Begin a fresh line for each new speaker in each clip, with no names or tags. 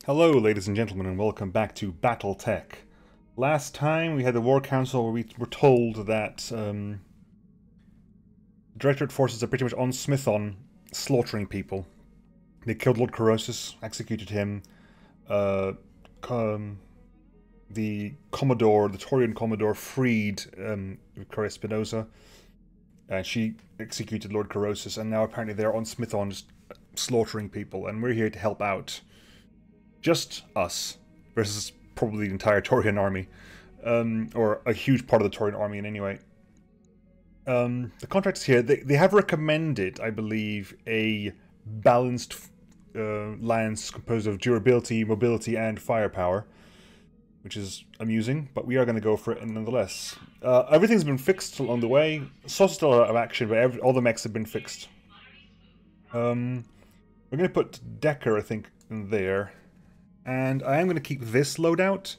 Hello, ladies and gentlemen, and welcome back to BattleTech. Last time we had the War Council where we were told that Directorate forces are pretty much on Smithon, slaughtering people. They killed Lord Corrosus, executed him. The Commodore, the Taurian Commodore, freed Victoria Spinoza. And she executed Lord Corrosus, and now apparently they're on Smithon just slaughtering people, and we're here to help out. Just us, versus probably the entire Taurian army. Or a huge part of the Taurian army in any way. The contractors here, they have recommended, I believe, a balanced lance composed of durability, mobility, and firepower. Which is amusing, but we are going to go for it nonetheless. Everything's been fixed along the way. SOS is still out of action, but all the mechs have been fixed. We're going to put Decker, I think, in there. And I am going to keep this loadout,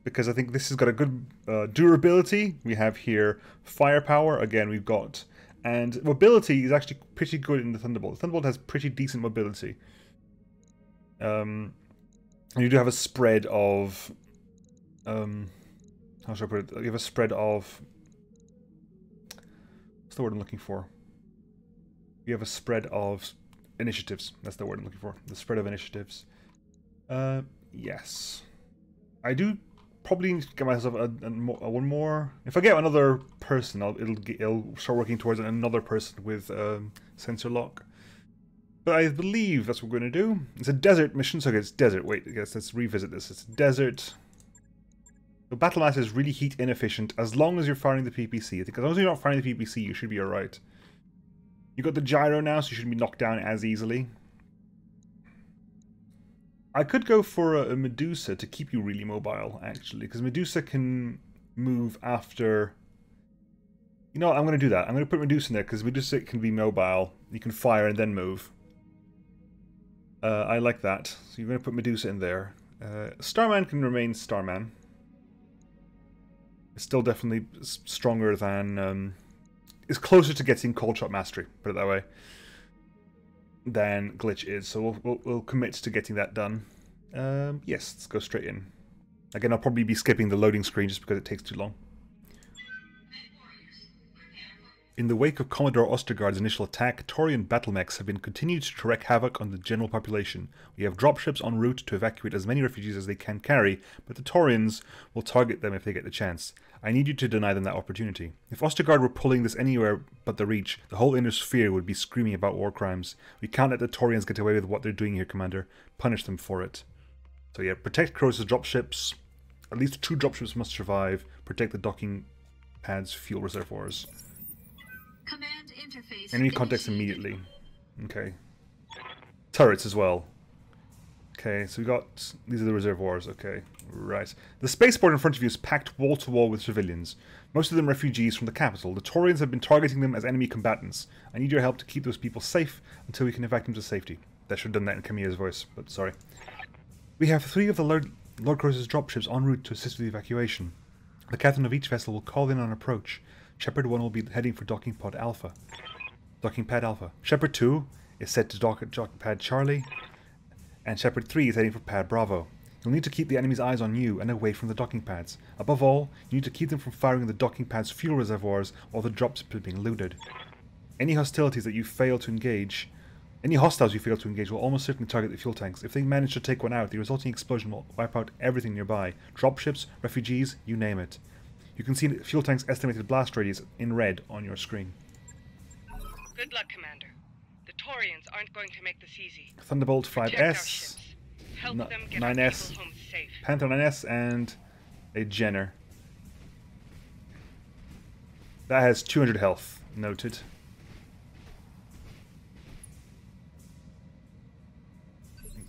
because I think this has got a good durability. We have here firepower, again we've got. And mobility is actually pretty good in the Thunderbolt. The Thunderbolt has pretty decent mobility. And you do have a spread of... how should I put it? You have a spread of... What's the word I'm looking for? You have a spread of initiatives. That's the word I'm looking for. The spread of initiatives. Yes. I do probably need to get myself one more. If I get another person, it'll start working towards another person with sensor lock. But I believe that's what we're going to do. It's a desert mission, so it's desert. Wait, I guess let's revisit this. It's desert. The Battlemaster is really heat inefficient as long as you're firing the PPC. I think as long as you're not firing the PPC, you should be alright. You got the gyro now, so you shouldn't be knocked down as easily. I could go for a Medusa to keep you really mobile, actually, because Medusa can move after... You know what, I'm going to do that. I'm going to put Medusa in there, because Medusa can be mobile. You can fire and then move. I like that. So you're going to put Medusa in there. Starman can remain Starman. It's still definitely stronger than... it's closer to getting Cold Shot Mastery, put it that way, than Glitch is. So we'll commit to getting that done. Yes, let's go straight in. Again, I'll probably be skipping the loading screen just because it takes too long. In the wake of Commodore Ostergaard's initial attack, Taurian Battlemaster have been continued to wreak havoc on the general population. We have dropships en route to evacuate as many refugees as they can carry, but the Taurians will target them if they get the chance. I need you to deny them that opportunity. If Ostergaard were pulling this anywhere but the Reach, the whole inner sphere would be screaming about war crimes. We can't let the Taurians get away with what they're doing here, Commander. Punish them for it. So yeah, protect Crows' dropships. At least 2 dropships must survive. Protect the docking pads' fuel reservoirs.
Command interface
Enemy contacts immediately. Okay. Turrets as well. Okay, so we got... These are the reservoirs. Okay, right. The spaceport in front of you is packed wall to wall with civilians. Most of them refugees from the capital. The Taurians have been targeting them as enemy combatants. I need your help to keep those people safe until we can evac them to safety. That should have done that in Camilla's voice, but sorry. We have 3 of the Lord Crows' dropships en route to assist with the evacuation. The captain of each vessel will call in on approach. Shepard 1 will be heading for Docking Pad Alpha. Shepard 2 is set to dock at Docking Pad Charlie, and Shepard 3 is heading for Pad Bravo. You'll need to keep the enemy's eyes on you and away from the docking pads. Above all, you need to keep them from firing the docking pad's fuel reservoirs while the dropships are being looted. Any hostiles you fail to engage will almost certainly target the fuel tanks. If they manage to take one out, the resulting explosion will wipe out everything nearby. Dropships, refugees, you name it. You can see the fuel tank's estimated blast radius in red on your screen.
Good luck, Commander. The Taurians aren't going to make this easy.
Thunderbolt 5S,
Help them get
9S,
our people home safe.
Panther 9S, and a Jenner. That has 200 health. Noted.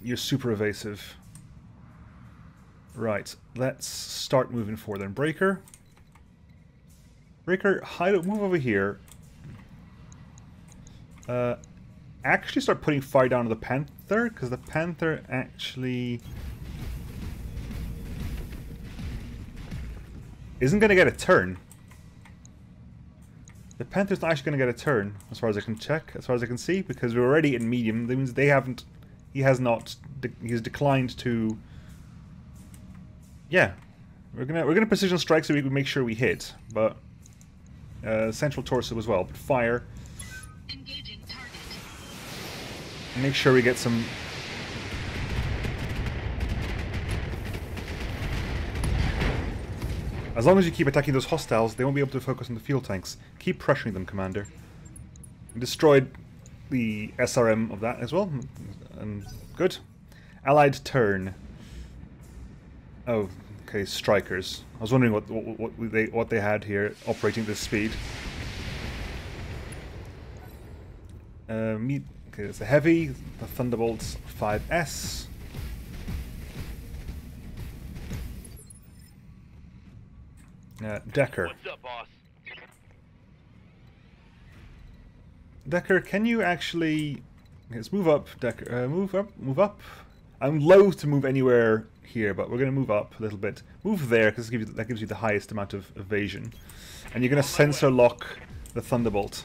You're super evasive. Right, let's start moving forward then. Breaker, move over here. Actually start putting fire down on the Panther, because the Panther actually isn't going to get a turn. The Panther's not actually going to get a turn, as far as I can check, as far as I can see, because we're already in medium. That means they haven't he has not. He's declined to. Yeah, we're gonna precision strike so we can make sure we hit, but central torso as well. But fire.
Engaging target.
Make sure we get some. As long as you keep attacking those hostiles, they won't be able to focus on the fuel tanks. Keep pressuring them, Commander. We destroyed the SRM of that as well. And good. Allied turn. Oh, okay, strikers. I was wondering what they had here operating at this speed. Okay, it's a heavy, the Thunderbolts 5S. Decker.
What's up, boss?
Decker, can you actually... Let's move up, Decker. Move up, move up. I'm loath to move anywhere here, but we're going to move up a little bit. Move there, because that gives you the highest amount of evasion. And you're going to sensor lock the Thunderbolt.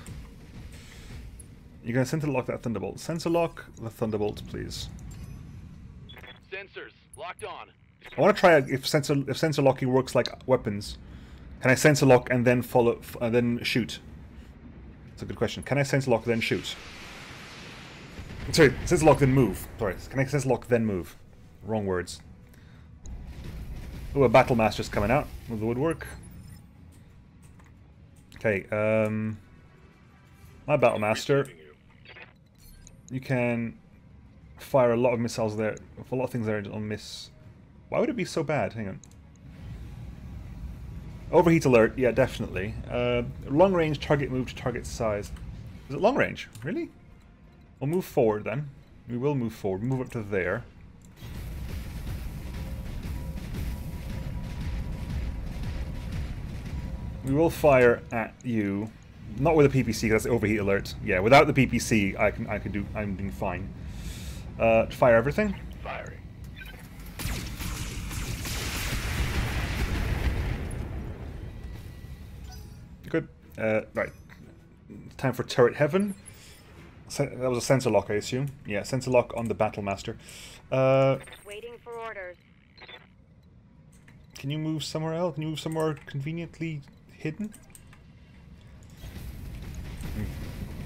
You're going to sensor lock that Thunderbolt. Sensor lock the Thunderbolt, please.
Sensors locked on.
I want to try if sensor locking works like weapons. Can I sensor lock and then then shoot? That's a good question. Can I sensor lock then shoot? Sorry, sensor lock then move. Sorry, can I sensor lock then move? Wrong words. Oh, a Battlemaster's coming out with the woodwork. Okay, my Battlemaster. You can fire a lot of missiles there. A lot of things there on miss. Why would it be so bad? Hang on. Overheat alert, yeah, definitely. Long range target move to target size. Is it long range? Really? We'll move forward then. We will move forward. Move up to there. We will fire at you. Not with a PPC, because that's the overheat alert. Yeah, without the PPC, I'm doing fine. Fire everything.
Firing.
Good. Right. Time for turret heaven. That was a sensor lock, I assume. Yeah, sensor lock on the Battlemaster.
Waiting for orders.
Can you move somewhere else? Can you move somewhere conveniently hidden?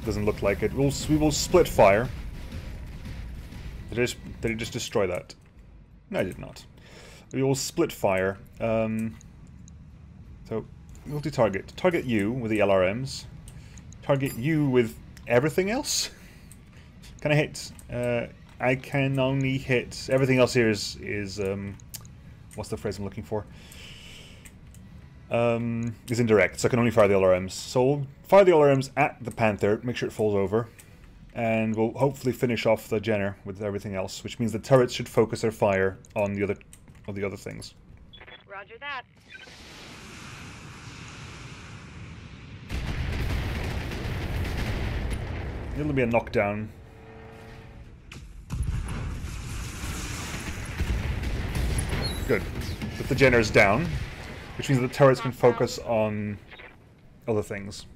Doesn't look like it. We will split fire. Did it just destroy that? No, I did not. We will split fire. So, multi-target. Target you with the LRMs. Target you with everything else. Can I hit? I can only hit... Everything else here is what's the phrase I'm looking for? Is indirect, so I can only fire the LRMs. So we'll fire the LRMs at the Panther, make sure it falls over. And we'll hopefully finish off the Jenner with everything else, which means the turrets should focus their fire on the other things.
Roger that.
It'll be a knockdown. Good. But the Jenner's down, which means that the turrets can focus on other things.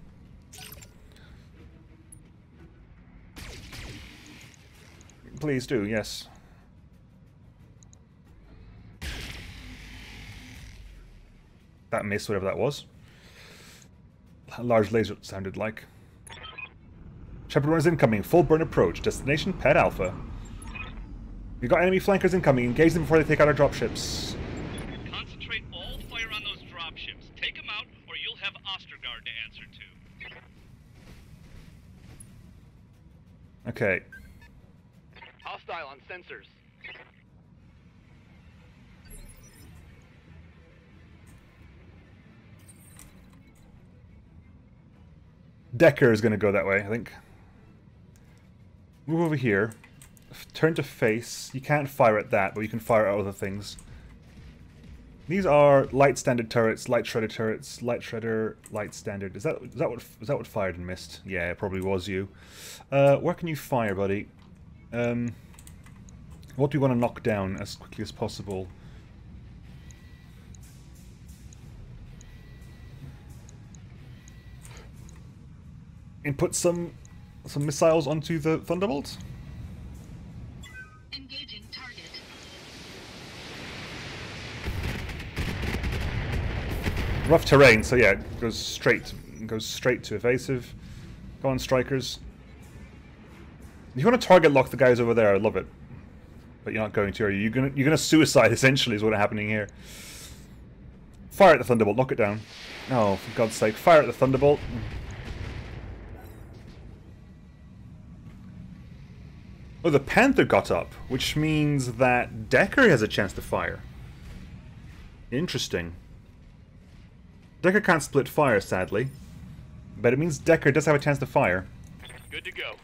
Please do, yes. That missed, whatever that was. A large laser it sounded like. Shepard runners incoming. Full burn approach. Destination Pet Alpha. We've got enemy flankers incoming. Engage them before they take out our dropships.
Concentrate all fire on those dropships. Take them out, or you'll have Ostergaard to answer to.
Okay.
Hostile on sensors.
Decker is going to go that way, I think. Move over here. Turn to face. You can't fire at that, but you can fire at other things. These are light standard turrets, light shredder turrets, light shredder, light standard. Is that what fired and missed? Yeah, it probably was you. Where can you fire, buddy? What do you want to knock down as quickly as possible? Input some missiles onto the Thunderbolt. rough terrain, so yeah, it goes straight to evasive. Go on, strikers. If you want to target lock the guys over there, I'd love it. But you're not going to, are you? You're gonna suicide essentially is what's happening here. Fire at the Thunderbolt, knock it down. Oh, for God's sake, fire at the Thunderbolt. Oh, the Panther got up, which means that Decker has a chance to fire. Interesting. Decker can't split fire, sadly. But it means Decker does have a chance to fire.
Good to go.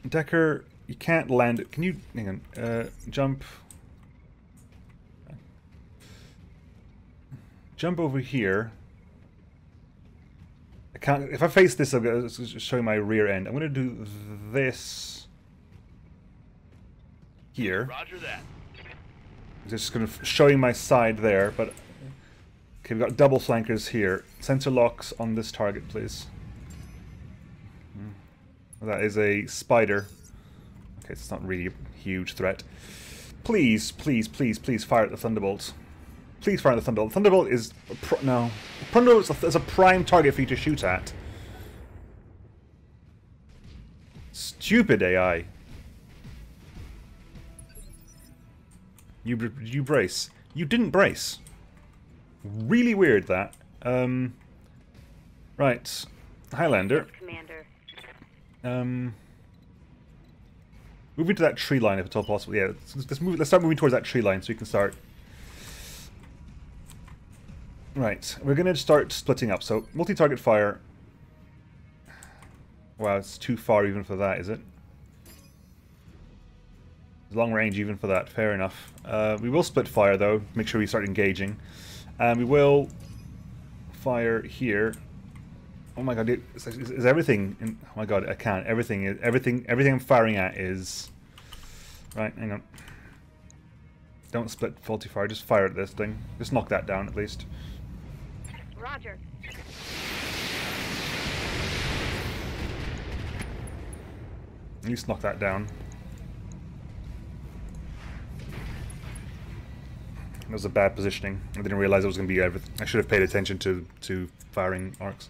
Decker, you can't land it. Can you... hang on. Jump... Jump over here. I can't... If I face this, I'm going to show you my rear end. I'm going to do this... here.
Roger that.
Just going to show you my side there, but... Okay, we've got double flankers here. Sensor locks on this target, please. That is a spider. Okay, it's not really a huge threat. Please, please, please, please fire at the Thunderbolts. Please fire at the Thunderbolt. Thunderbolt is... no. Thunderbolt is a prime target for you to shoot at. Stupid AI. You brace. You didn't brace. Really weird, that. Right. Highlander.
Commander.
Moving to that tree line if at all possible. Yeah, let's start moving towards that tree line so we can start. Right, we're going to start splitting up. So, multi-target fire. Wow, it's too far even for that, is it? Long range even for that, fair enough. We will split fire though, make sure we start engaging. And we will fire here. Oh my god, is everything in, oh my god, I can't. Everything I'm firing at is... Right, hang on. Don't split faulty fire, just fire at this thing. Just knock that down at least.
Roger.
At least knock that down. That was a bad positioning. I didn't realize it was going to be everything. I should have paid attention to firing arcs.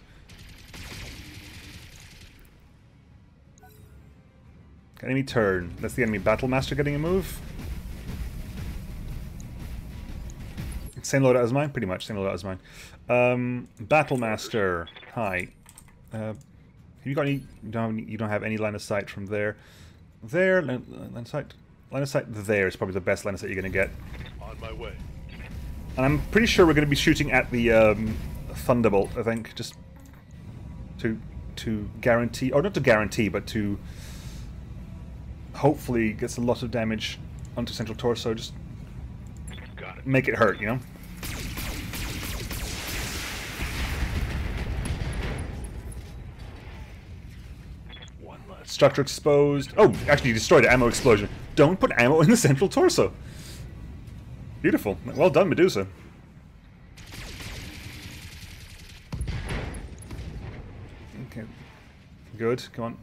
Enemy turn. That's the enemy Battlemaster getting a move. Same loadout as mine? Pretty much, same loadout as mine. Battlemaster. Hi. Have you got any... You don't have any line of sight from there. There, line of sight. Line of sight there is probably the best line of sight you're going to get.
On my way.
And I'm pretty sure we're going to be shooting at the Thunderbolt, I think, just to guarantee... Or not to guarantee, but to... hopefully gets a lot of damage onto central torso. Just make it hurt, you know? Structure exposed. Oh, actually you destroyed it. Ammo explosion. Don't put ammo in the central torso. Beautiful. Well done, Medusa. Okay. Good. Come on.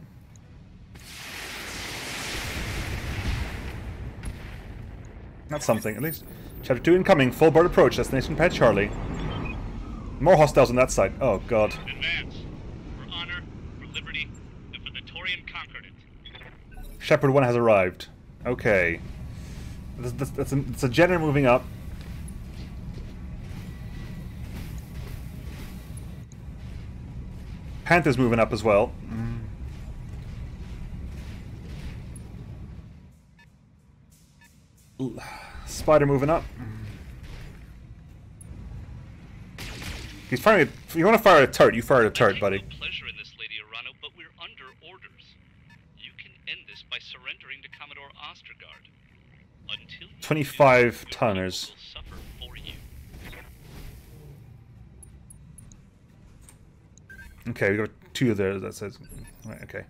That's something, at least. Chapter 2 incoming. Full board approach. Destination Pad Charlie. More hostiles on that side. Oh, God.
Advance. For honor, for liberty, and for the Torian conquered it.
Shepherd 1 has arrived. Okay. It's a Jenner moving up. Panther's moving up as well. Spider moving up. He's firing. If you want to fire a turret, you fire a turret, buddy.
No pleasure in this, Lady Arano, but we're under orders. You can end this by surrendering to Commodore Ostergaard. Until
25 tonners.
will suffer for you.
Okay, we got 2 there. That says. Right. Okay.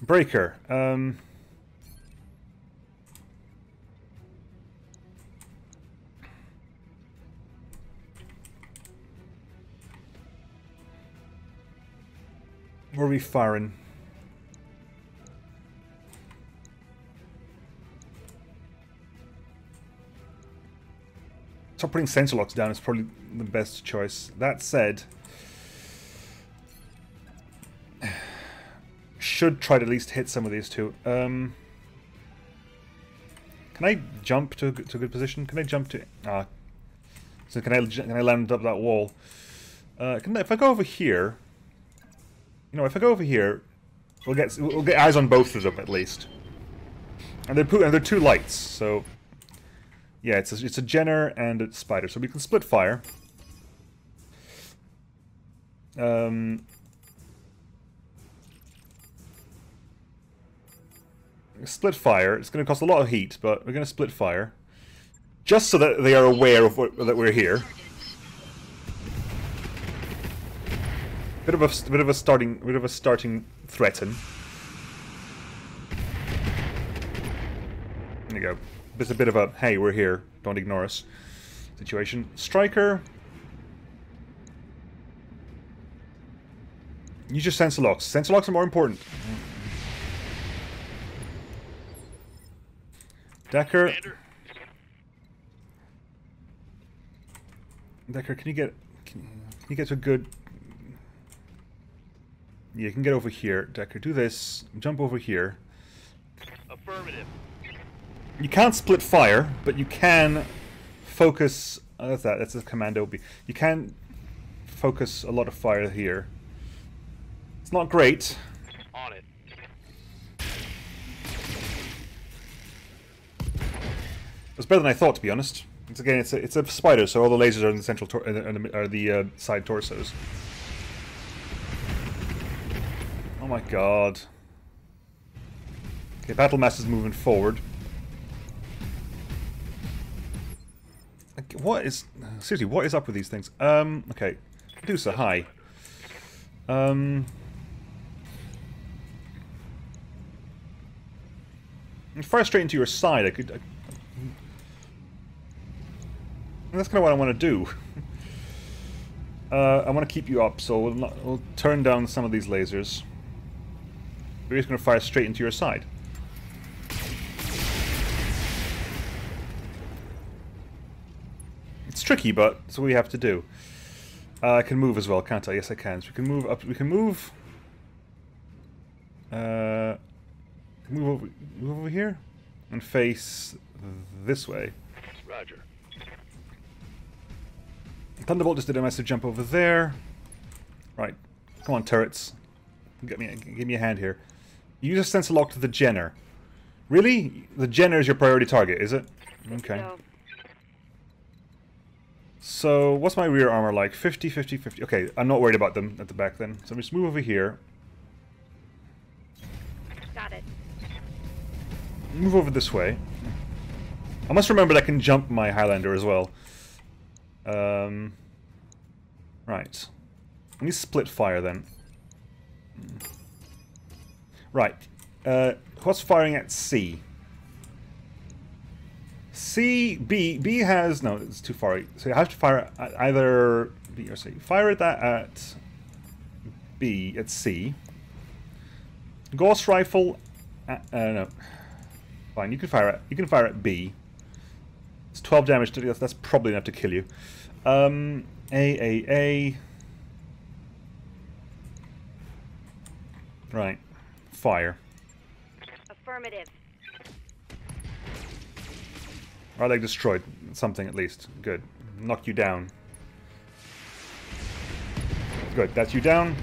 Breaker. Where are we firing? So putting sensor locks down is probably the best choice. That said, should try to at least hit some of these two. Can I jump to a good position? Can I jump to... So can I land up that wall? If I go over here... You know, if I go over here, we'll get eyes on both of them at least. And they're two lights, so... Yeah, it's a Jenner and a Spider, so we can split fire. Split fire. It's going to cost a lot of heat, but we're going to split fire, just so that they are aware of that we're here. Bit of a starting threaten. There you go. It's a bit of a hey, we're here, don't ignore us situation. Striker. Use your sensor locks. Sensor locks are more important. Decker. Decker, can you get to a good... Yeah, you can get over here. Decker, do this. Jump over here.
Affirmative.
You can't split fire, but you can focus... Oh, that's that. That's a commando B. You can focus a lot of fire here. It's not great.
On it.
It's better than I thought, to be honest. It's a spider, so all the lasers are in the central side torsos. Oh my god. Okay, Battlemaster's moving forward. What is... Seriously, what is up with these things? Okay. Medusa, hi. Fire straight into your side, that's kind of what I want to do. I want to keep you up, so we'll turn down some of these lasers. We're just going to fire straight into your side. It's tricky, but it's what we have to do. I can move as well, can't I? Yes, I can. So we can move up. We can move. Move over here and face this way.
Roger.
Thunderbolt just did a massive jump over there. Right, come on, turrets. Give me a hand here. Use a sensor lock to the Jenner. Really? The Jenner is your priority target, is it? Okay. So, what's my rear armor like? 50, 50, 50. Okay, I'm not worried about them at the back then. So, I'm just move over here.
Got it.
Move over this way. I must remember that I can jump my Highlander as well. Right. Let me split fire then. Right. What's firing at C? C, B has... No, it's too far. So you have to fire at either B or C. Fire that at B, at C. Gauss rifle... no. Fine, you can fire at B. It's 12 damage. That's probably enough to kill you. A. Right. Fire.
Affirmative.
Or they destroyed something at least. Good. Knock you down. Good. That's you down.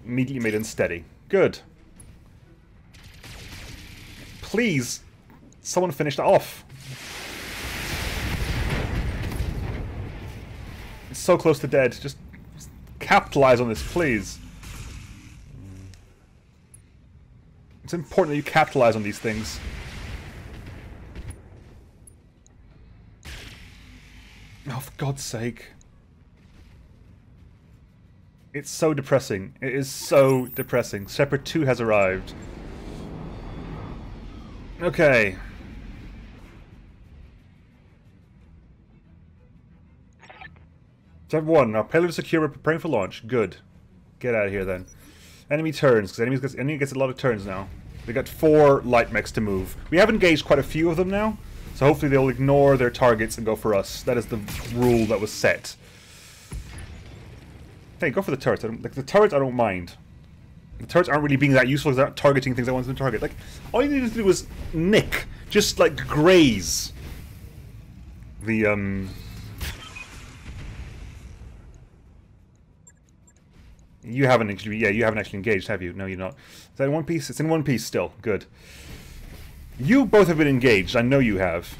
Immediately made unsteady. Good. Please, someone finish that off. It's so close to dead. Just capitalize on this, please. It's important that you capitalize on these things. Oh, for God's sake. It's so depressing. It is so depressing. Shepherd 2 has arrived. Okay. Step 1. Our payload is secure. We're preparing for launch. Good. Get out of here then. Enemy turns, because enemy gets a lot of turns now. They got 4 light mechs to move. We have engaged quite a few of them now, so hopefully they'll ignore their targets and go for us. That is the rule that was set. Hey, go for the turrets. Like the turrets, I don't mind. The turrets aren't really being that useful because they're not targeting things I want them to target. Like, all you need to do is nick, just like graze the You haven't actually, yeah, you haven't actually engaged, have you? No, you're not. Is that in one piece? It's in one piece still. Good. You both have been engaged. I know you have.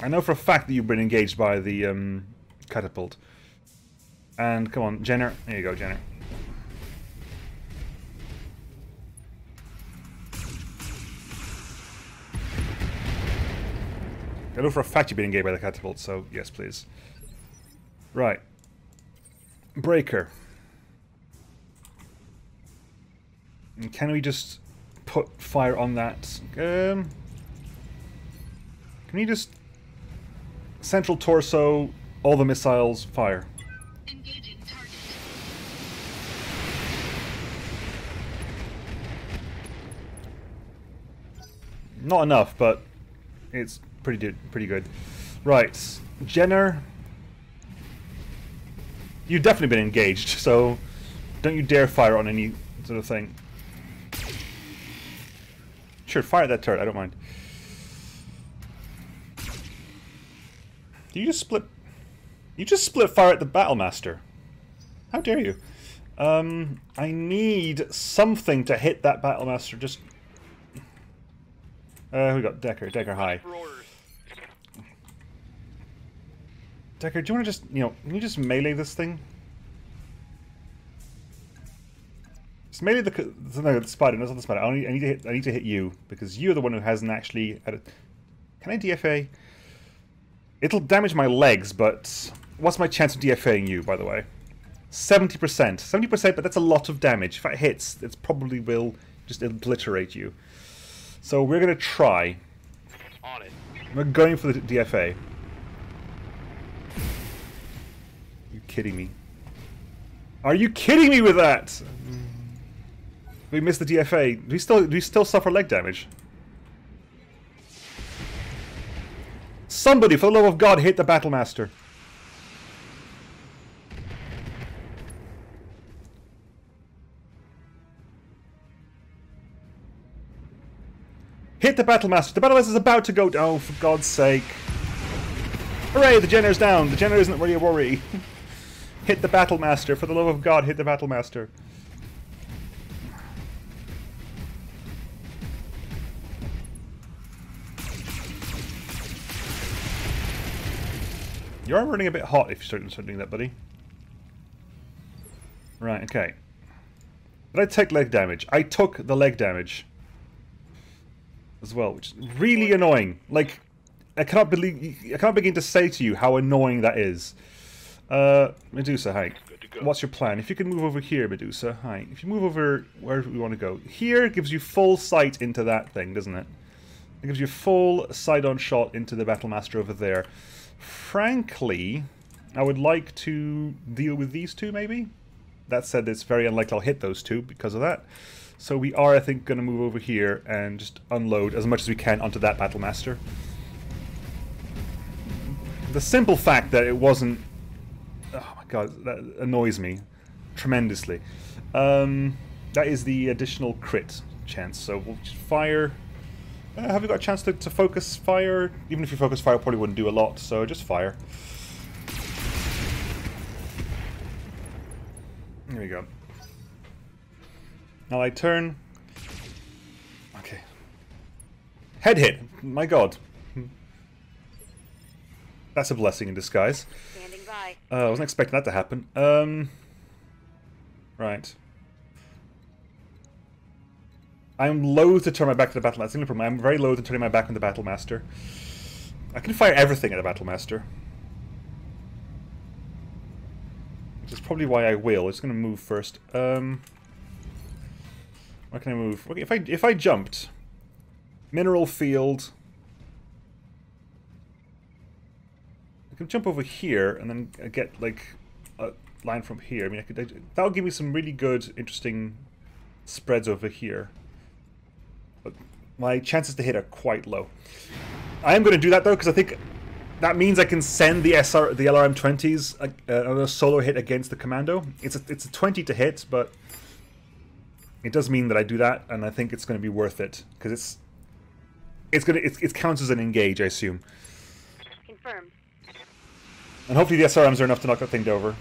I know for a fact that you've been engaged by the catapult. And come on, Jenner. There you go, Jenner. I know for a fact you've been engaged by the catapult, so yes, please. Right. Breaker. And can we just put fire on that? Can you just... Central torso, all the missiles, fire.
Engaging target.
Not enough, but it's pretty good. Right, Jenner. You've definitely been engaged, so don't you dare fire on any sort of thing. Sure, fire that turret, I don't mind. You just split... You just split fire at the Battlemaster. How dare you? I need something to hit that Battlemaster, just... we got Decker. Decker, hi.
For orders.
Decker, do you want to just, you know, can you just melee this thing? Just melee the... No, the spider, no, it's not the spider. I need to hit you, because you're the one who hasn't actually... Can I DFA? It'll damage my legs, but... What's my chance of DFAing you, by the way? 70%. 70%, but that's a lot of damage. If it hits, it probably will just obliterate you. So we're going to try.
On it.
We're going for the DFA. You kidding me? Are you kidding me with that? We missed the DFA. Do we still suffer leg damage? Somebody, for the love of God, hit the Battlemaster. Hit the Battlemaster. The Battlemaster is about to go down, for God's sake. Hooray, the Jenner's down. The Jenner isn't really a worry. Hit the Battlemaster. For the love of God, hit the Battlemaster. You're running a bit hot if you start doing that, buddy. Right, okay. Did I take leg damage? I took the leg damage as well, which is really annoying. Like, I cannot begin to say to you how annoying that is. Medusa, hi. What's your plan? If you can move over here, Medusa, hi. If you move over where we want to go, here gives you full sight into that thing, doesn't it? It gives you full side-on shot into the Battlemaster over there. Frankly, I would like to deal with these two, maybe? That said, it's very unlikely I'll hit those two because of that. So we are, I think, going to move over here and just unload as much as we can onto that Battlemaster. The simple fact that it wasn't... Oh my god, that annoys me tremendously. That is the additional crit chance, so we'll just fire... have you got a chance to focus fire? Even if you focus fire, probably wouldn't do a lot, so just fire. There we go. Now I turn. Okay. Head hit! My god. That's a blessing in disguise.
Standing by.
I wasn't expecting that to happen. Right. I'm loath to turn my back to the Battlemaster. That's the only problem. I'm very loath to turning my back on the Battlemaster. I can fire everything at the Battlemaster. Which is probably why I will. I'm just going to move first. Where can I move? Okay, if I jumped... Mineral field... I can jump over here and then get, like, a line from here. I mean, that would give me some really good, interesting spreads over here. But my chances to hit are quite low. I am going to do that though, because I think that means I can send the LRM-20s on a solo hit against the commando. It's a 20 to hit, but it does mean that I do that, and I think it's going to be worth it because it counts as an engage, I assume.
Confirmed.
And hopefully the SRMs are enough to knock that thing over.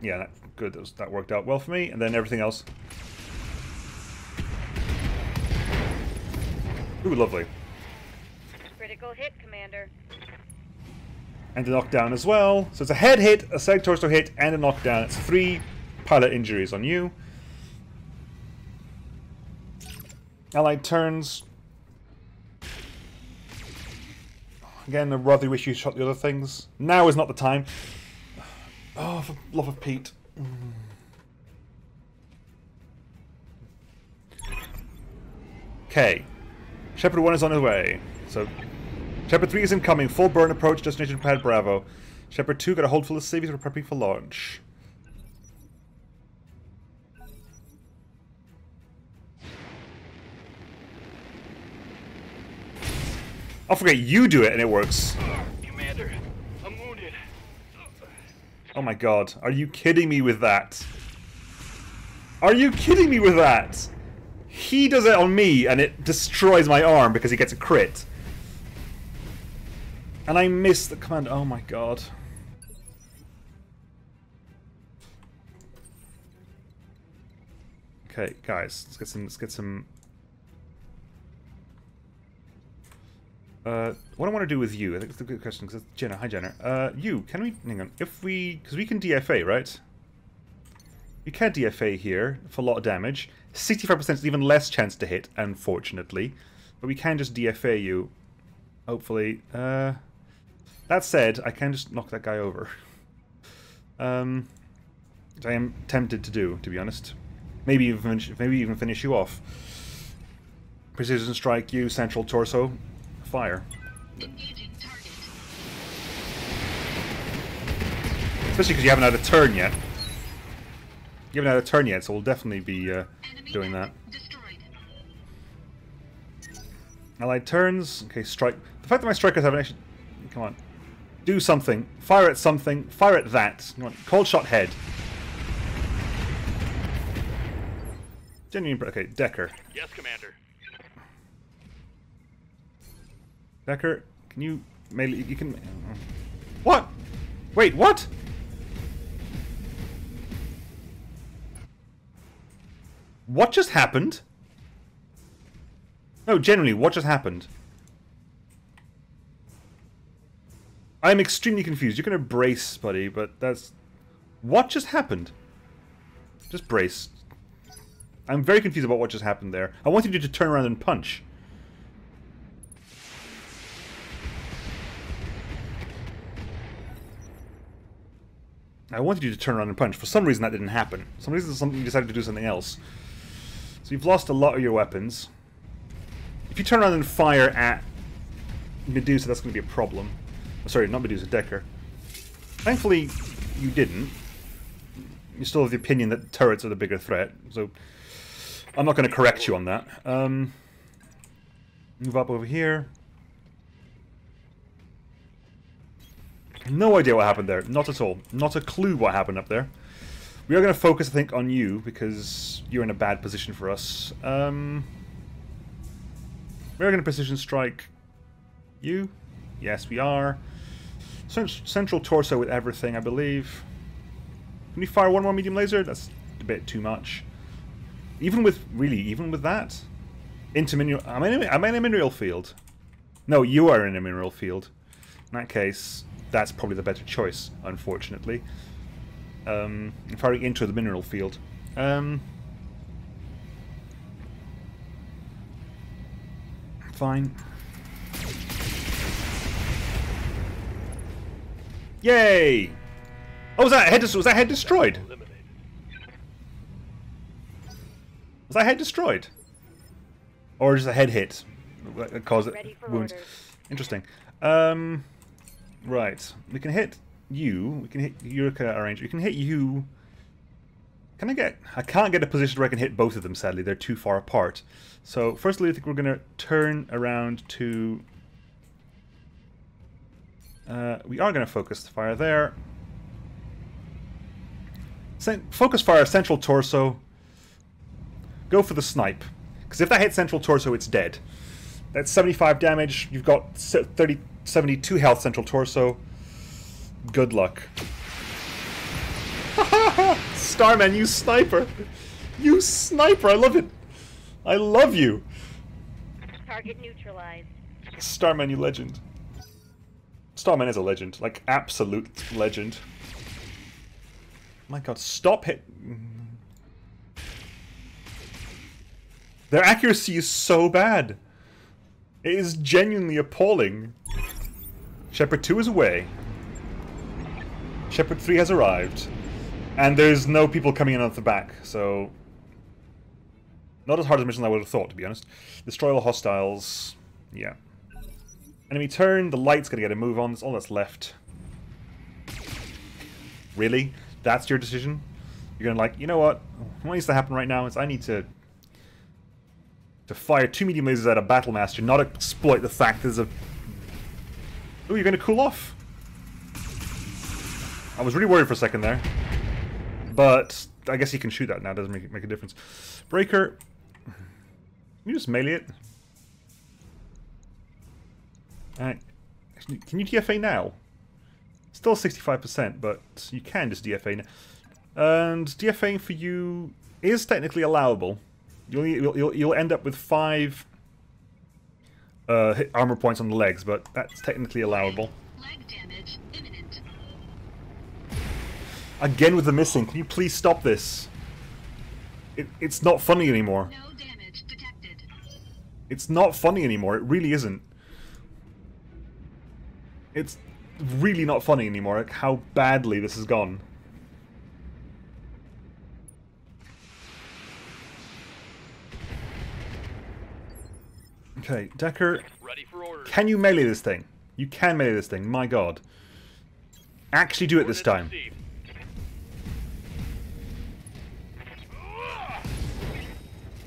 Yeah, good. That worked out well for me. And then everything else. Ooh, lovely.
Critical hit, Commander.
And a knockdown as well. So it's a head hit, a side torso hit, and a knockdown. It's 3 pilot injuries on you. Allied turns. Again, I rather wish you shot the other things. Now is not the time. Oh, for love of Pete. Okay. Shepard 1 is on his way. So, Shepard 3 is incoming. Full burn approach, destination pad Bravo. Shepard 2 got a hold full of civvies, we're prepping for launch. I'll forget you do it and it works.
Commander, I'm wounded.
Oh my god, are you kidding me with that? Are you kidding me with that? He does it on me and it destroys my arm because he gets a crit. And I miss the command. Oh my god. Okay, guys, let's get some what I want to do with you, I think it's a good question, because Jenna, hi Jenna. You, can we, hang on, because we can DFA, right? We can't DFA here for a lot of damage. 65% is even less chance to hit, unfortunately. But we can just DFA you, hopefully. That said, I can just knock that guy over. Which I am tempted to do, to be honest. Maybe even finish you off. Precision strike you, central torso. Fire.
Engaging target.
Especially because you haven't had a turn yet. You haven't had a turn yet, so we'll definitely be doing that.
Destroyed.
Allied turns. Okay, strike. The fact that my strikers haven't actually... Come on. Do something. Fire at something. Fire at that. Come on. Cold shot head. Genuine... Okay, Decker.
Yes, Commander.
Decker, can you... melee... You can... What? Wait, what? What just happened? No, generally, what just happened? I'm extremely confused. You're going to brace, buddy, but that's... What just happened? Just brace. I'm very confused about what just happened there. I wanted you to turn around and punch. I wanted you to turn around and punch. For some reason that didn't happen. For some reason you decided to do something else. So you've lost a lot of your weapons. If you turn around and fire at Medusa, that's going to be a problem. Oh, sorry, not Medusa, Decker. Thankfully, you didn't. You still have the opinion that turrets are the bigger threat, so I'm not going to correct you on that. Move up over here. No idea what happened there. Not at all. Not a clue what happened up there. We are going to focus, I think, on you, because you're in a bad position for us. We are going to precision strike you. Yes, we are. Central torso with everything, I believe. Can we fire one more medium laser? That's a bit too much. Even with that? Into mineral... Am I in a mineral field? No, you are in a mineral field. In that case... That's probably the better choice, unfortunately. Firing into the mineral field. Fine. Yay! Oh, was that head destroyed? Was that head destroyed? Or just a head hit that caused wounds? Interesting. Right. We can hit you. We can hit Eureka Arranger. We can hit you. Can I get... I can't get a position where I can hit both of them, sadly. They're too far apart. So, firstly, I think we're going to turn around to... we are going to focus fire there. Focus fire, central torso. Go for the snipe. Because if that hits central torso, it's dead. That's 75 damage. You've got 72 health central torso. Good luck. Starman, you sniper! You sniper! I love it! I love you!
Target neutralized.
Starman, you legend. Starman is a legend. Like, absolute legend. My god, stop hit... Their accuracy is so bad. It is genuinely appalling. Shepherd 2 is away. Shepherd 3 has arrived. And there's no people coming in off the back, so... Not as hard a mission as I would have thought, to be honest. Destroy all hostiles. Yeah. Enemy turn, the light's gonna get a move on, that's all that's left. Really? That's your decision? You're gonna like, you know what? What needs to happen right now is I need to fire 2 medium lasers at a Battlemaster, not exploit the fact there's a... Oh, you're gonna cool off? I was really worried for a second there. But I guess he can shoot that now, doesn't make a difference. Breaker. Can you just melee it? Can you DFA now? Still 65%, but you can just DFA now. And DFAing for you is technically allowable. You'll end up with 5 hit armor points on the legs, but that's technically allowable.
Leg damage imminent.
Again with the missing. Can you please stop this? It's not funny anymore.
No damage detected.
It's not funny anymore. It really isn't. It's really not funny anymore, like how badly this has gone. Okay, Decker,
Ready for orders.
can you melee this thing? You can melee this thing, my god. Actually do it this time.
Received.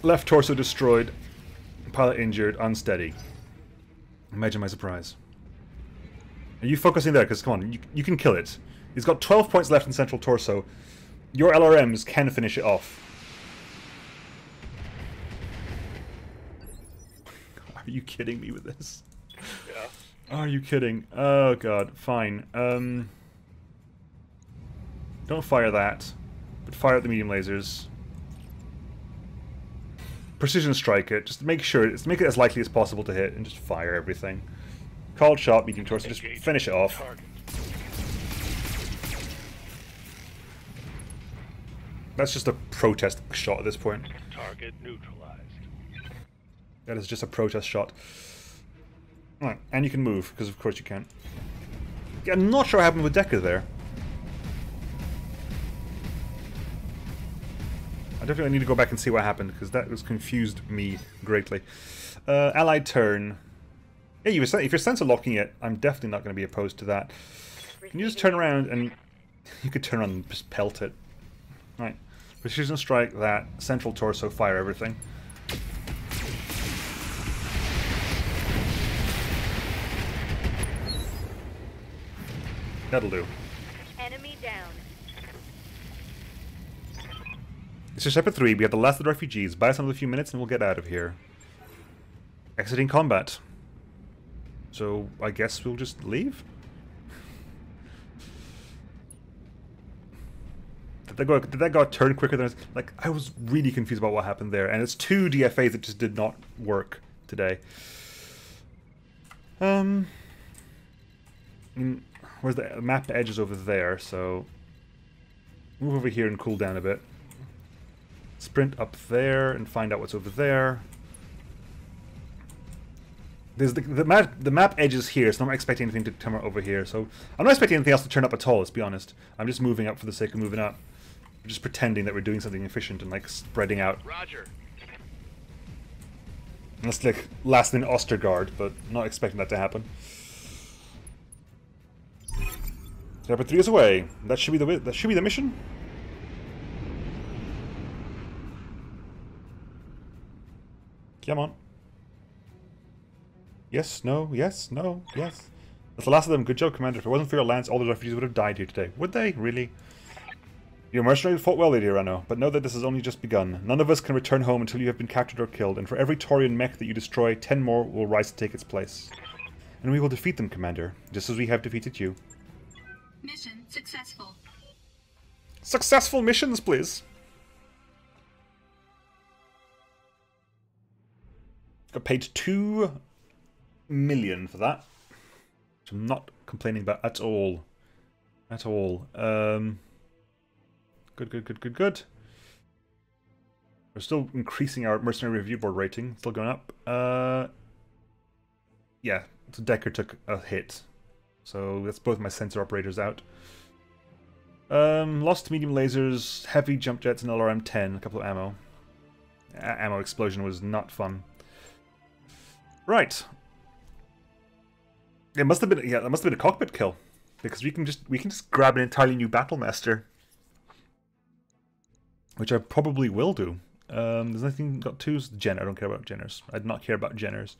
Left torso destroyed. Pilot injured, unsteady. Imagine my surprise. Are you focusing there? Because, come on, you can kill it. He's got 12 points left in central torso. Your LRMs can finish it off. Are you kidding me with this?
Yeah.
Are you kidding? Oh, God. Fine. Don't fire that. But fire at the medium lasers. Precision strike it. Just make sure, just make it as likely as possible to hit, and just fire everything. Called shot, medium torso, just finish it off.
Target.
That's just a protest shot at this point.
Target neutralized.
That is just a protest shot. Alright, and you can move, because of course you can. Yeah, I'm not sure what happened with Decker there. I definitely need to go back and see what happened, because that was confused me greatly. Allied turn. Yeah, if you're sensor locking it, I'm definitely not going to be opposed to that. Can you just turn around and... You could turn around and just pelt it. Right. Precision strike that. Central torso, fire everything. That'll do.
Enemy down.
This is Shepherd 3. We have the last of the refugees. Buy us another few minutes and we'll get out of here. Exiting combat. So, I guess we'll just leave? Did that guy turn quicker than... Like, I was really confused about what happened there. And it's 2 DFAs that just did not work today. Where's the map edges over there, so... Move over here and cool down a bit. Sprint up there and find out what's over there. There's the map edges here, so I'm not expecting anything to come over here. So I'm not expecting anything else to turn up at all, let's be honest. I'm just moving up for the sake of moving up. We're just pretending that we're doing something efficient and like spreading out.
Roger.
That's like last in Ostergaard, but not expecting that to happen. Sniper 3 is away. That should be the mission. Come on. Yes, no, yes, no, yes. That's the last of them. Good job, Commander. If it wasn't for your lance, all the refugees would have died here today. Would they? Really? Your mercenaries fought well, Lady Arano, but know that this has only just begun. None of us can return home until you have been captured or killed, and for every Taurian mech that you destroy, 10 more will rise to take its place. And we will defeat them, Commander, just as we have defeated you.
Mission successful.
Successful missions, please. Got paid $2 million for that, which I'm not complaining about at all. At all. Good. We're still increasing our mercenary review board rating. Still going up. Yeah, so Decker took a hit. So that's both my sensor operators out. Lost medium lasers, heavy jump jets, and LRM-10. A couple of ammo. Ammo explosion was not fun. Right. It must have been that must have been a cockpit kill, because we can just grab an entirely new Battlemaster, which I probably will do. There's nothing got twos. Jen, I don't care about Jenners. I do not care about Jenners.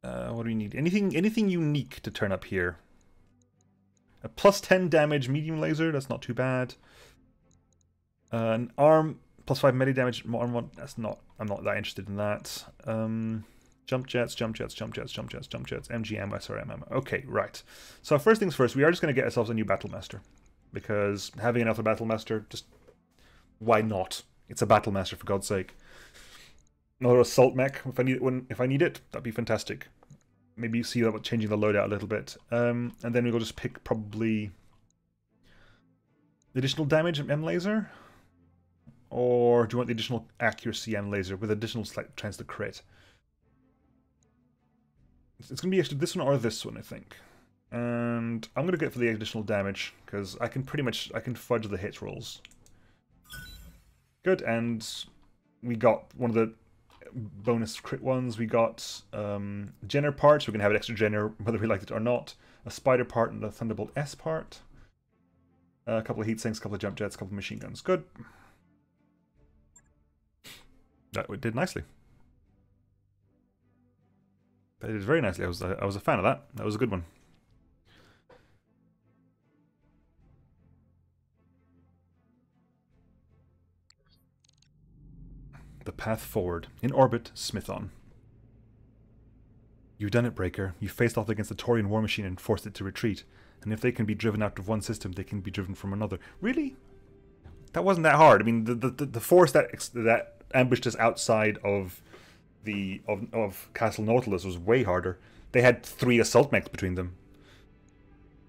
What do we need? Anything unique to turn up here? A plus 10 damage medium laser. That's not too bad. An arm plus 5 melee damage. Arm one. That's not. I'm not that interested in that. Jump jets, MGM, SRM ammo. Okay, right. So first things first, we are just going to get ourselves a new Battlemaster. Because having an Alpha Battlemaster, just... why not? It's a Battlemaster, for God's sake. Another assault mech, if I need it, that'd be fantastic. Maybe see that with changing the loadout a little bit. And then we'll just pick probably... the additional damage M laser? Or do you want the additional accuracy M laser with additional slight chance to crit? It's going to be actually this one or this one, I think. And I'm going to go for the additional damage, because I can fudge the hit rolls. Good, and we got one of the bonus crit ones. We got Jenner parts. We're going to have an extra Jenner, whether we like it or not. A Spider part and a Thunderbolt S part. A couple of heat sinks, a couple of jump jets, a couple of machine guns. Good. That did nicely. That did very nicely. I was a fan of that. That was a good one. The path forward. In orbit, Smithon. You've done it, Breaker. You faced off against the Taurian war machine and forced it to retreat. And if they can be driven out of one system, they can be driven from another. Really? That wasn't that hard. I mean, the force that ambushed us outside of Castle Nautilus was way harder. They had 3 assault mechs between them.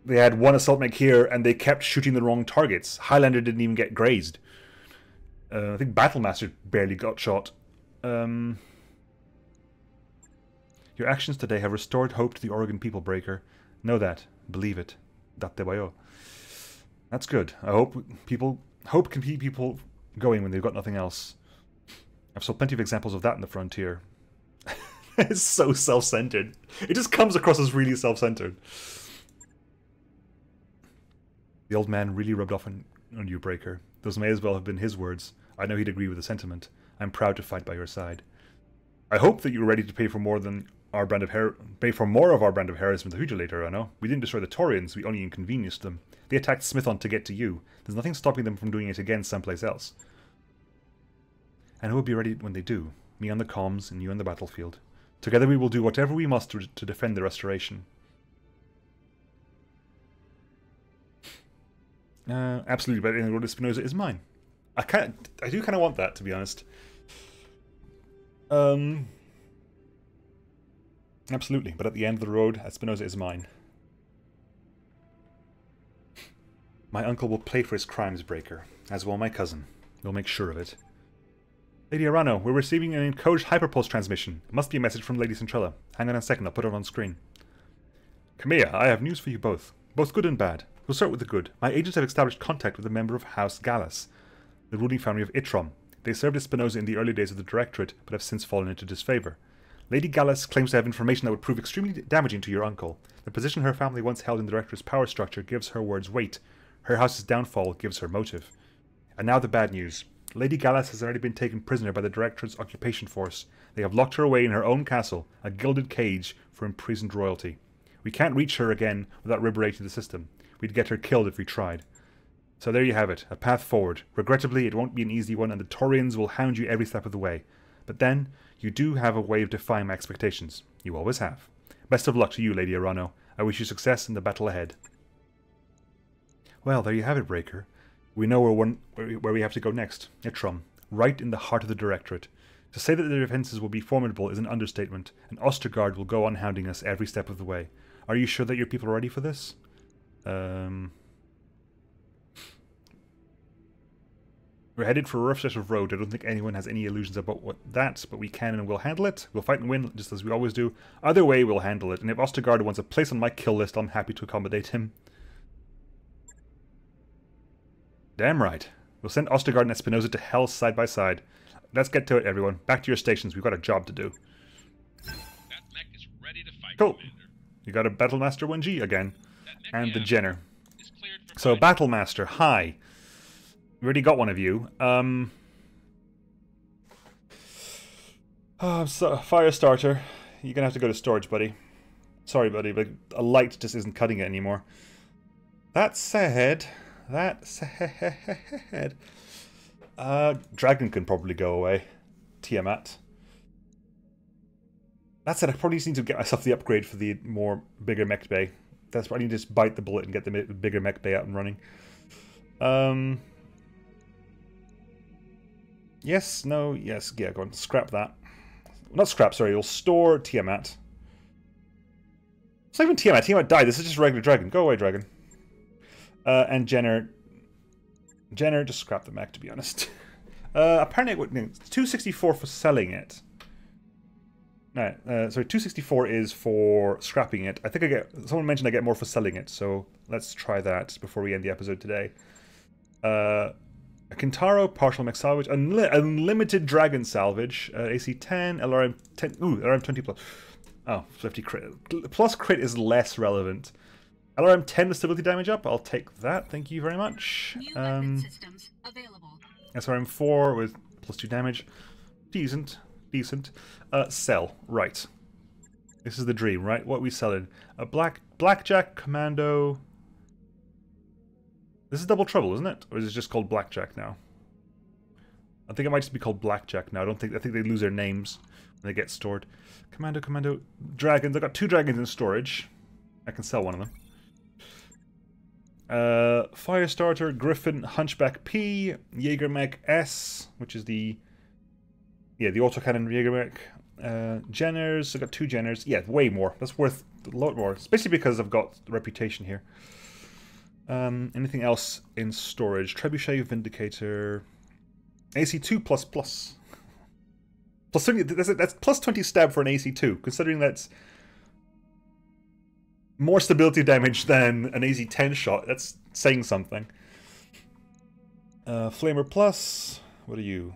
They had 1 assault mech here, and they kept shooting the wrong targets. Highlander didn't even get grazed. I think Battlemaster barely got shot. Your actions today have restored hope to the Oregon people, Breaker. Know that. Believe it. Date bayo. That's good. I hope can keep people going when they've got nothing else. I've saw plenty of examples of that in the frontier. It's so self-centered. It just comes across as really self-centered. The old man really rubbed off on you, Breaker. Those may as well have been his words. I know he'd agree with the sentiment. I'm proud to fight by your side. I hope that you're ready to pay for more of our brand of harassment the Hugilator, I know. We didn't destroy the Taurians, we only inconvenienced them. They attacked Smithon to get to you. There's nothing stopping them from doing it again someplace else. And who will be ready when they do? Me on the comms and you on the battlefield. Together we will do whatever we must to defend the restoration. Absolutely, but Lord Espinosa is mine. I do kind of want that, to be honest. Absolutely, but at the end of the road, Espinosa is mine. My uncle will pay for his crimes, Breaker, as will my cousin. We'll make sure of it. Lady Arano, we're receiving an encoded hyperpulse transmission. It must be a message from Lady Centrella. Hang on a second, I'll put it on screen. Camilla, I have news for you both. Both good and bad. We'll start with the good. My agents have established contact with a member of House Gallus, the ruling family of Itrom. They served Espinosa in the early days of the Directorate, but have since fallen into disfavor. Lady Gallus claims to have information that would prove extremely damaging to your uncle. The position her family once held in the Director's power structure gives her words weight. Her house's downfall gives her motive. And now the bad news. Lady Gallus has already been taken prisoner by the Director's occupation force. They have locked her away in her own castle, a gilded cage for imprisoned royalty. We can't reach her again without liberating the system. We'd get her killed if we tried. So there you have it, a path forward. Regrettably, it won't be an easy one, and the Taurians will hound you every step of the way. But then, you do have a way of defying my expectations. You always have. Best of luck to you, Lady Arano. I wish you success in the battle ahead. Well, there you have it, Breaker. We know where we have to go next. Itrum, right in the heart of the Directorate. To say that the defences will be formidable is an understatement, and Ostergaard will go on hounding us every step of the way. Are you sure that your people are ready for this? We're headed for a rough stretch of road. I don't think anyone has any illusions about that, but we can and will handle it. We'll fight and win, just as we always do. Either way, we'll handle it, and if Ostergaard wants a place on my kill list, I'm happy to accommodate him. Damn right. We'll send Ostergaard and Espinosa to hell side by side. Let's get to it, everyone. Back to your stations. We've got a job to do.
That mech is ready to fight,
Cool.
Commander.
You got a Battlemaster 1G again. And the Jenner.
Is cleared for
So,
fighting.
Battlemaster, hi. We already got one of you. So, Firestarter. You're gonna have to go to storage, buddy. Sorry, buddy, but a light just isn't cutting it anymore. That said... Dragon can probably go away. Tiamat. That said, I probably just need to get myself the upgrade for the bigger mech bay. That's why I need to just bite the bullet and get the bigger mech bay out and running. Yes, no, yes, yeah, go on. Scrap that. Not scrap, sorry, you'll store Tiamat. It's not even Tiamat. Tiamat died. This is just a regular dragon. Go away, dragon. And Jenner, just scrap the mech, to be honest. Apparently, it's 264 for selling it. No, sorry, 264 is for scrapping it. I think someone mentioned I get more for selling it, so let's try that before we end the episode today. A Kintaro, partial mech salvage, unlimited dragon salvage, AC 10, LRM 10, LRM 20 plus. Oh, 50 crit. Plus crit is less relevant. LRM 10 with stability damage up, I'll take that, thank you very much.
New weapon systems available.
SRM 4 with plus 2 damage. Decent. Sell, right. This is the dream, right? What are we selling? A Blackjack Commando. This is Double Trouble, isn't it? Or is it just called Blackjack now? I think it might just be called Blackjack now. I think they lose their names when they get stored. Commando. Dragons. I got 2 dragons in storage. I can sell one of them. Firestarter, Griffin, Hunchback P, Jägermech S, which is the autocannon Jägermech. Jenners, I got 2 Jenners. Yeah, way more. That's worth a lot more, especially because I've got the reputation here. Anything else in storage? Trebuchet, Vindicator, AC2 plus. Plus 20, that's plus 20 stab for an AC2, considering that's more stability damage than an AC10 shot. That's saying something. Flamer plus. What are you?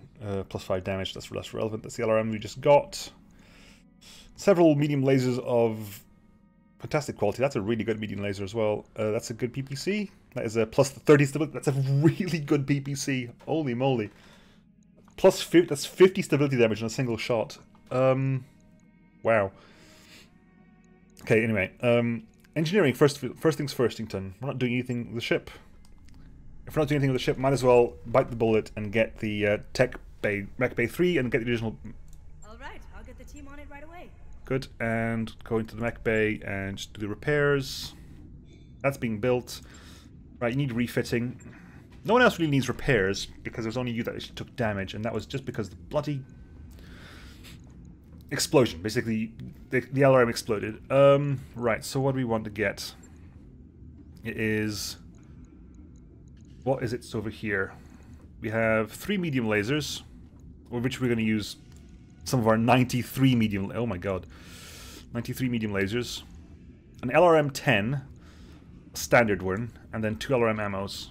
Plus 5 damage. That's less relevant. That's the LRM we just got. Several medium lasers of fantastic quality. That's a really good medium laser as well. That's a good PPC. That is a plus 30 stability. That's a really good PPC. Holy moly. Plus 50. That's 50 stability damage in a single shot. Wow. Okay, anyway. Engineering, first things firstington. We're not doing anything with the ship. If we're not doing anything with the ship, might as well bite the bullet and get the Tech Bay, Mech Bay 3 and get the additional...
Alright, I'll get the team on it right away.
Good, and go into the Mech Bay and just do the repairs. That's being built. Right, you need refitting. No one else really needs repairs, because it was only you that actually took damage, and that was just because the bloody... explosion. Basically, the LRM exploded. Right, so what do we want to get? It is... What is it over here? We have 3 medium lasers, of which we're going to use some of our 93 medium... Oh my god. 93 medium lasers. An LRM 10, a standard one, and then 2 LRM ammos.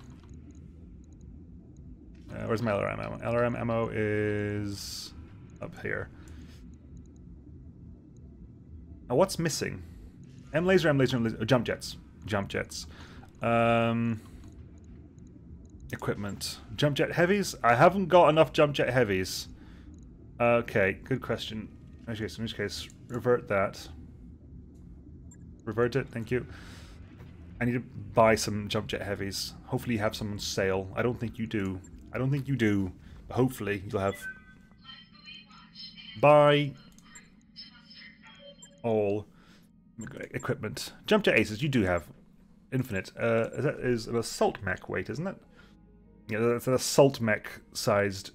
Where's my LRM ammo? LRM ammo is up here. Oh, what's missing? M laser, M laser, M laser. Oh, jump jets. Jump jets. Equipment. Jump jet heavies? I haven't got enough jump jet heavies. Okay, good question. In which case, revert that. Revert it, thank you. I need to buy some jump jet heavies. Hopefully you have some on sale. I don't think you do. I don't think you do. But hopefully you'll have... Buy... all equipment. Jump jet aces, you do have. Infinite. That is an assault mech weight, isn't it? Yeah, that's an assault mech sized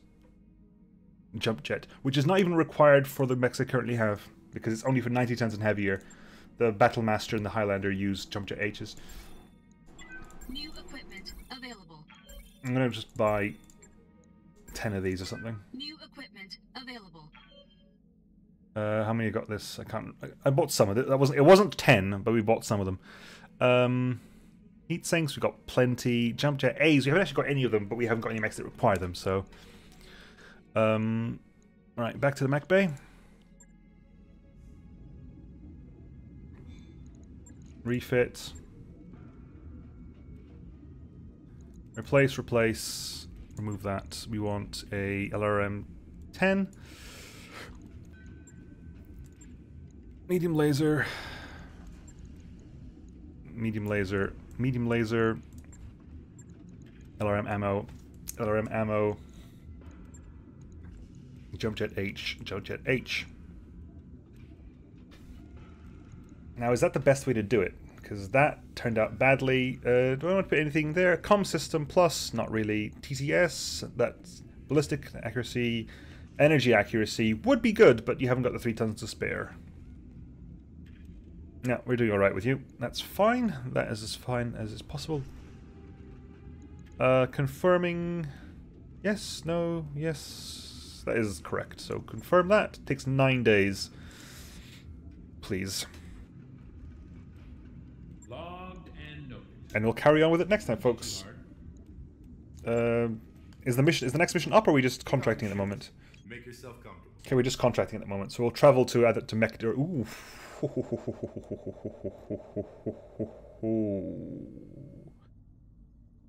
jump jet, which is not even required for the mechs I currently have, because it's only for 90 tons and heavier. The Battlemaster and the Highlander use jump jet H's.
New equipment available.
I'm gonna just buy 10 of these or something.
New equipment available.
How many got this? I can't. I bought some of it. It wasn't 10, but we bought some of them. Heat sinks, we got plenty. Jump jet A's, we haven't actually got any of them, but we haven't got any mechs that require them. So, right, back to the mech bay. Refit. Replace, replace. Remove that. We want a LRM 10. Medium laser. Medium laser. Medium laser. LRM ammo. LRM ammo. Jump jet H. Jump jet H. Now, is that the best way to do it? Because that turned out badly. Do I want to put anything there? Comm system plus, not really. TCS, that's ballistic accuracy, energy accuracy would be good, but you haven't got the 3 tons to spare. No, we're doing alright with you. That's fine. That is as fine as is possible. Confirming. Yes, no, yes. That is correct. So confirm that. Takes 9 days. Please. And we'll carry on with it next time, folks. Is the next mission up, or are we just contracting at the moment?
Make yourself comfortable.
Okay, we're just contracting at the moment, so we'll travel to either to Mech. Ooh. The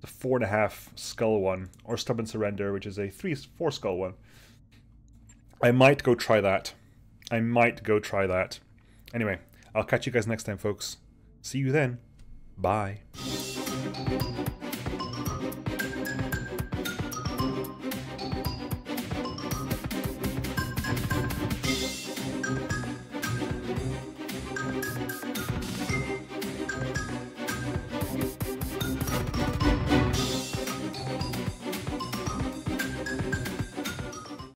4.5 skull one, or Stubborn Surrender, which is a 4 skull one. I might go try that. I might go try that. Anyway, I'll catch you guys next time, folks. See you then. Bye.